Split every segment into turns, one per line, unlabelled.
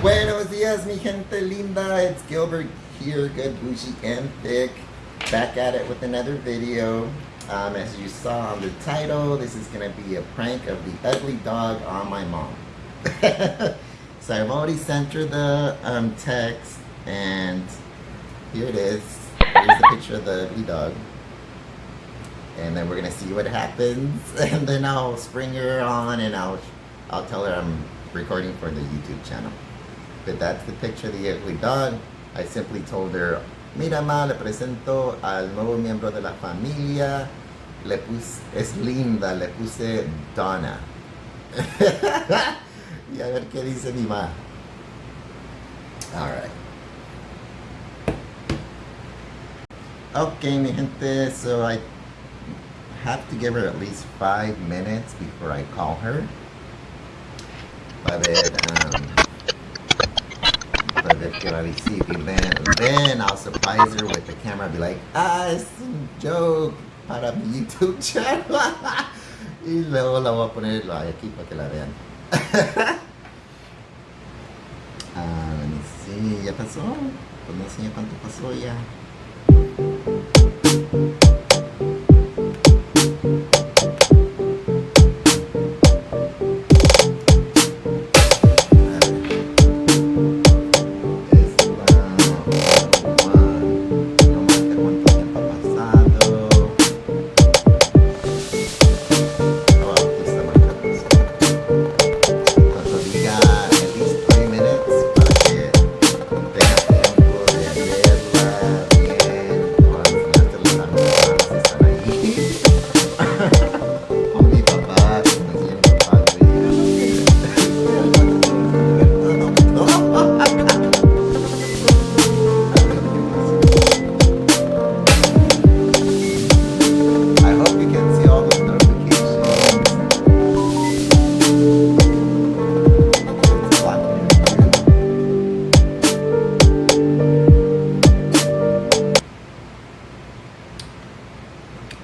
Buenos dias, mi gente linda. It's Gilbert here, good, bougie, and thick. Back at it with another video. As you saw on the title, this is going to be a prank of the ugly dog on my mom. So I've already sent her the text, and here it is. Here's the picture of the ugly dog. And then we're going to see what happens. And then I'll spring her on, and I'll tell her I'm recording for the YouTube channel. But that's the picture of the ugly dog. I simply told her, mira ma, le presento al nuevo miembro de la familia. Es linda, le puse Donna. Y a ver qué dice mi ma. Alright. Okay, mi gente, so I have to give her at least 5 minutes before I call her. But qué va a decir, then I'll surprise her with the camera. I'll be like, it's a joke para mi YouTube channel. Y luego la voy a poner aquí para que la vean. Let me see, ¿ya pasó? Pues no enseñé cuánto pasó ya.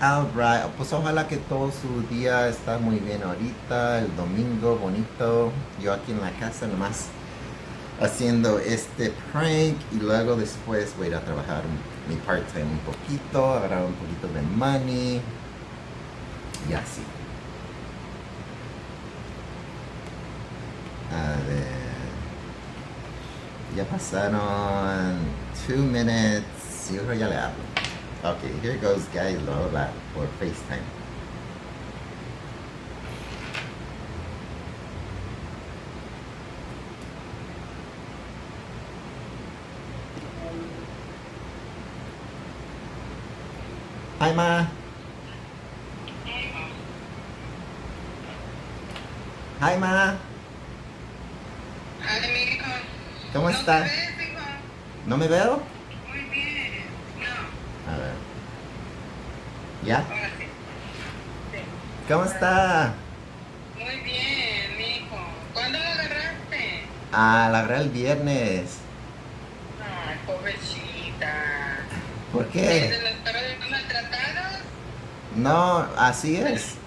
Alright, pues ojalá que todo su día está muy bien ahorita, el domingo bonito, yo aquí en la casa nomás haciendo este prank y luego después voy a ir a trabajar mi part-time un poquito, agarrar un poquito de money y así. A ver, ya pasaron 2 minutes, yo creo ya le hablo. Okay, here goes guys, lo habla por FaceTime. Hi ma. Hi ma.
Ay, mi hijo.
¿Cómo
¿No
está?
te ves, hijo?
¿No me veo?
Muy bien. No,
A ver. ¿Ya?
ahora sí. Sí.
¿Cómo está?
Muy bien, mi hijo. ¿Cuándo lo agarraste?
La agarré el viernes.
Ay, pobrecita.
¿Por
¿Es
qué?
de los perros maltratados?
No, así es.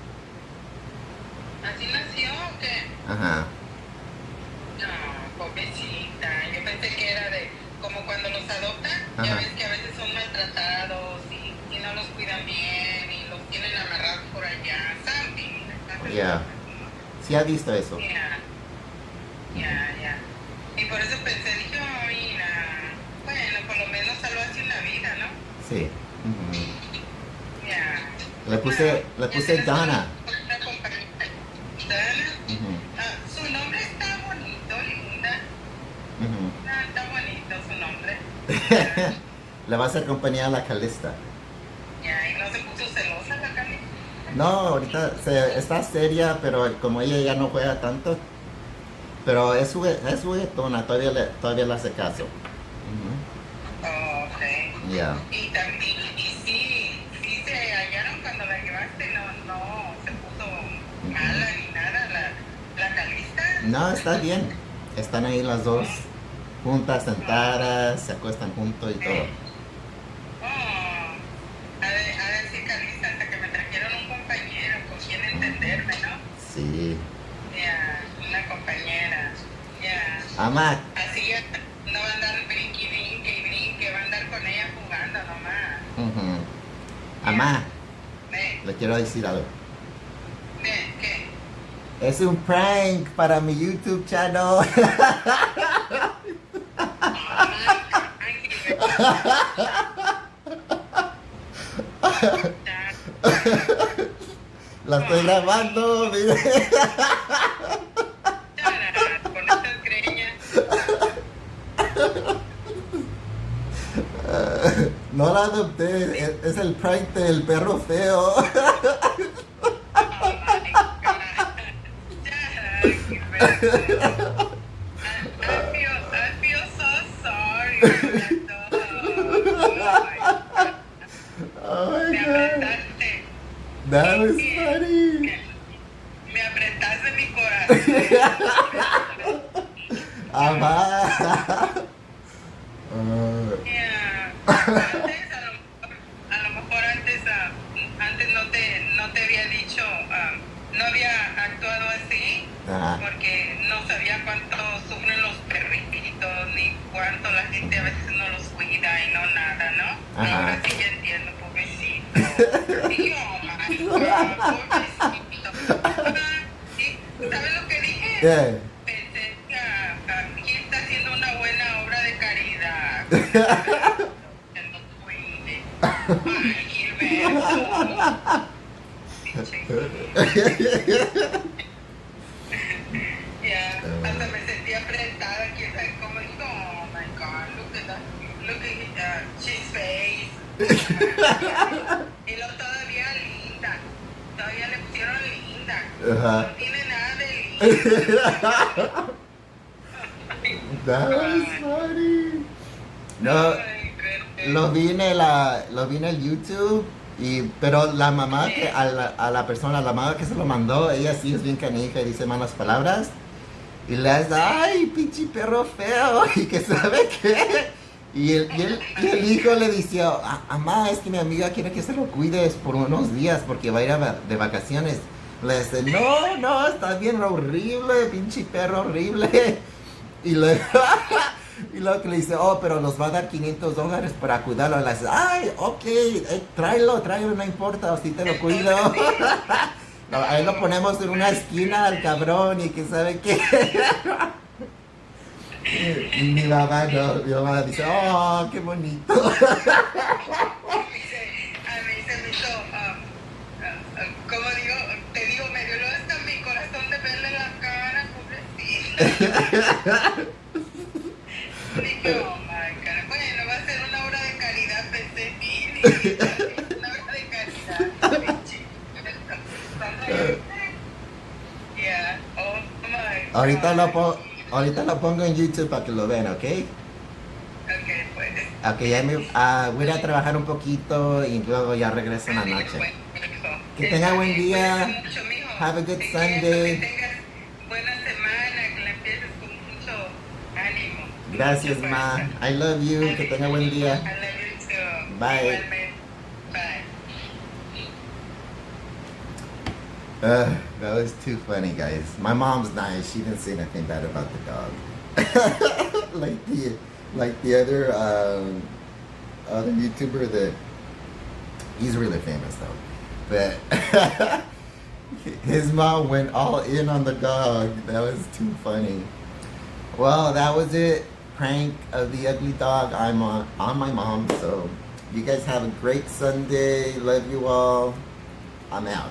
¿Así nació o qué?
Ajá.
No, pobrecita. Yo pensé que era de como cuando los adoptan. Ya
Ajá.
ves que a veces son maltratados y no los cuidan bien y los tienen amarrados por allá. ¿Sabes?
Ya. Sí ha visto eso.
Ya. Y por eso pensé, dije, oh, mira, bueno, por lo menos salvaste una vida, ¿no?
Sí. Ujú.
Ya.
Le puse Donna.
Una compañita. Dana.
Ujú.
Su nombre está bonito, linda.
Ujú.
Está bonito su nombre.
Le vas a acompañar a la Calista.
Ya, y no se puso celosa la Cali.
No, ahorita está seria, pero como ella ya no juega tanto. Pero es juguetona, todavía le hace caso. Ujú.
Oh, ok.
Ya.
Y también, y sí se hallaron cuando la llevaste, no se puso mala ni nada la Calista.
No, está bien. Están ahí las dos juntas, sentadas, se acuestan juntos y todo.
Oh, a decir Carlista, hasta que me trajeron un compañero con quien entenderme, ¿no?
Sí.
Ya, una compañera. Ya.
Ama,
jugando nomás.
Ujú. Mamá,
¿Qué?
le quiero decir algo.
¿Qué?
Es un prank para mi YouTube channel. La estoy grabando, mire.
Con estas greñas.
No la adopté, es el prank del perro feo.
Oh my God. I feel so sorry.
Oh my
Me
god,
apretaste.
that was funny.
Me apretaste mi corazón.
Amá.
Yeah. Antes, a lo mejor antes, antes no te había dicho, no había actuado así,
Ajá.
porque no sabía cuánto sufren los perritos, ni cuánto la gente a veces no los cuida y no nada, ¿no?
Ajá.
Ahora sí ya entiendo, pobrecito. Y yo, oh my God, pobrecito. ¿Y sabes lo que dije?
Yeah.
Pensé que ¿quién está haciendo una buena obra de caridad? Que no cuide. Ay, Gilberto. Ya, hasta me sentí apretada, quién sabe cómo. Digo, oh my God, look at she's face. Y luego todavía linda, todavía le pusieron linda.
Ajá.
No tiene nada de linda.
That was funny. No,
Ay, qué-
lo vi en el YouTube, pero la mamá que a la persona, la mamá que se lo mandó, ella sí es bien canija y dice malas palabras. Y le hace, ay, pinche perro feo, y que sabe qué. Y el hijo le dice, mamá, es que mi amiga quiere que se lo cuides por unos días porque va a ir de vacaciones. Le dice, no, está bien horrible, pinche perro horrible. Y luego, y luego que le dice, pero nos va a dar $500 para cuidarlo. Le dice, ay, ok, tráelo, no importa, así te lo cuido. No, ahí lo ponemos en una esquina al cabrón y que sabe qué. Y mi mamá dice, oh, qué bonito.
A mí se me hizo, como digo, te digo, me dio hasta mi corazón de verle la cara, pobrecita. Dije, oh my God, bueno, va a ser una obra de caridad, pensé, sí, una obra de caridad. Yeah, oh my God.
Ahorita lo pongo en YouTube para que lo vean, ¿ok?
Ok, pues.
Ok, ya voy a ir a trabajar un poquito y luego ya regreso en la noche. Que tenga buen día. Have a good Sunday.
Que tengas buena semana, que la empieces con mucho ánimo.
Gracias,
Mucho
ma.
fuerza.
I love you. Que tenga buen día.
I love you too.
Bye.
Igualmente. Bye.
That was too funny, guys. My mom's nice. She didn't say nothing bad about the dog. like the other YouTuber that he's really famous though. But his mom went all in on the dog. That was too funny. Well, that was it. Prank of the ugly dog. I'm on my mom. So you guys have a great Sunday. Love you all. I'm out.